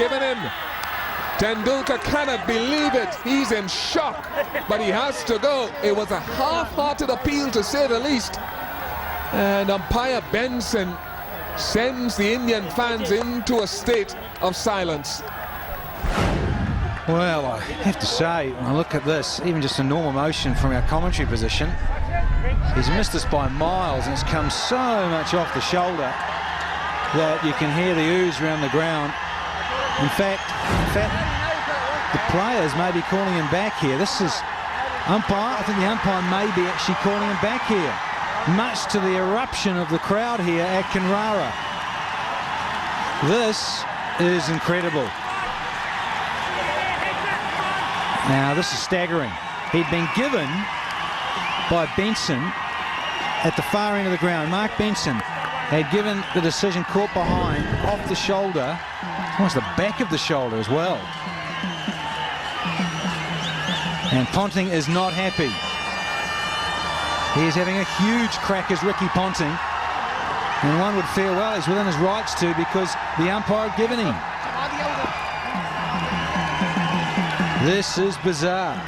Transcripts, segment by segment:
given him. Tendulkar cannot believe it. He's in shock, but he has to go. It was a half-hearted appeal, to say the least. And umpire Benson sends the Indian fans into a state of silence. Well, I have to say, when I look at this, even just a normal motion from our commentary position, he's missed us by miles, and it's come so much off the shoulder that you can hear the ooze around the ground. In fact, the players may be calling him back here. This is umpire. I think the umpire may be actually calling him back here, much to the eruption of the crowd here at Kenrara. This is incredible. Now, this is staggering. He'd been given by Benson at the far end of the ground. Mark Benson had given the decision caught behind, off the shoulder, almost the back of the shoulder as well. And Ponting is not happy. He is having a huge crack as Ricky Ponting. And one would feel, well, he's within his rights to, because the umpire had given him. This is bizarre.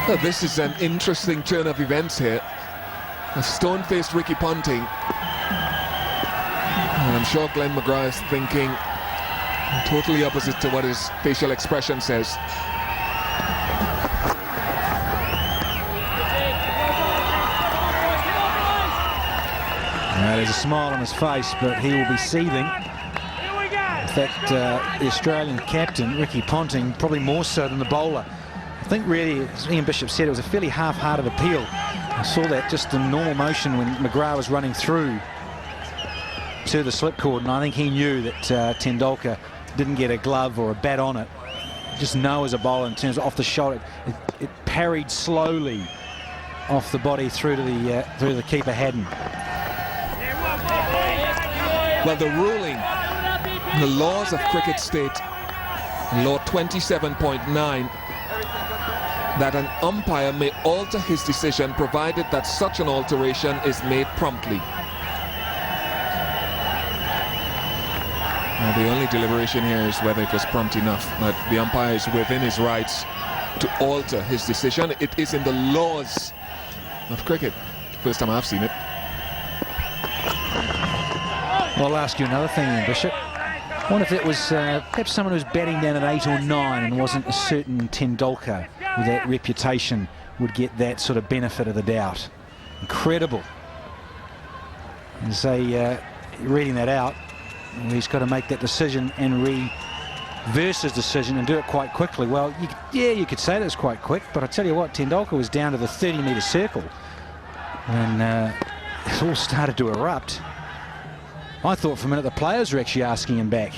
Well, this is an interesting turn of events here. A stone-faced Ricky Ponting. And I'm sure Glenn McGrath is thinking totally opposite to what his facial expression says. There's a smile on his face, but he will be seething. In fact, the Australian captain, Ricky Ponting, probably more so than the bowler. I think really, as Ian Bishop said, it was a fairly half-hearted appeal. I saw that just in normal motion when McGrath was running through to the slip cord, and I think he knew that Tendulkar didn't get a glove or a bat on it. Just know as a bowler, in terms of off the shoulder, it parried slowly off the body through to the keeper Haddon. Well, the ruling, the laws of cricket state, law 27.9, that an umpire may alter his decision provided that such an alteration is made promptly. Now, the only deliberation here is whether it was prompt enough, but the umpire is within his rights to alter his decision. It is in the laws of cricket. First time I've seen it. Well, I'll ask you another thing, Ian Bishop. I wonder if it was perhaps someone who was batting down at 8 or 9 and wasn't a certain Tendulkar with that reputation would get that sort of benefit of the doubt. Incredible. And say, reading that out, he's got to make that decision and reverse his decision and do it quite quickly. Well, you could say that was quite quick, but I tell you what, Tendulkar was down to the 30-metre circle when it all started to erupt. I thought for a minute the players were actually asking him back.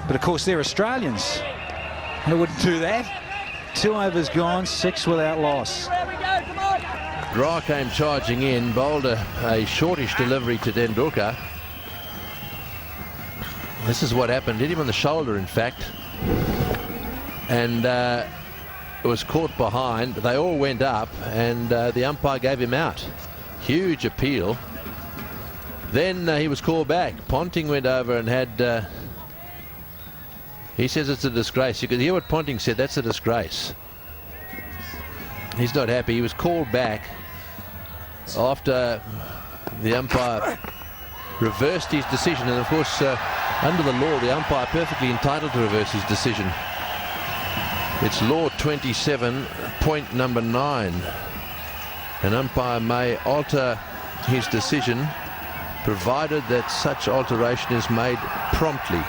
But of course they're Australians. They wouldn't do that. 2 overs gone, 6 without loss. Ra came charging in, bowled a shortish delivery to Tendulkar. This is what happened. Hit him on the shoulder, in fact. And it was caught behind. They all went up, and the umpire gave him out. Huge appeal. Then he was called back. Ponting went over and had... he says it's a disgrace. You could hear what Ponting said. That's a disgrace. He's not happy. He was called back after the umpire reversed his decision. And of course, under the law, the umpire perfectly entitled to reverse his decision. It's law 27, point number 9. An umpire may alter his decision provided that such alteration is made promptly.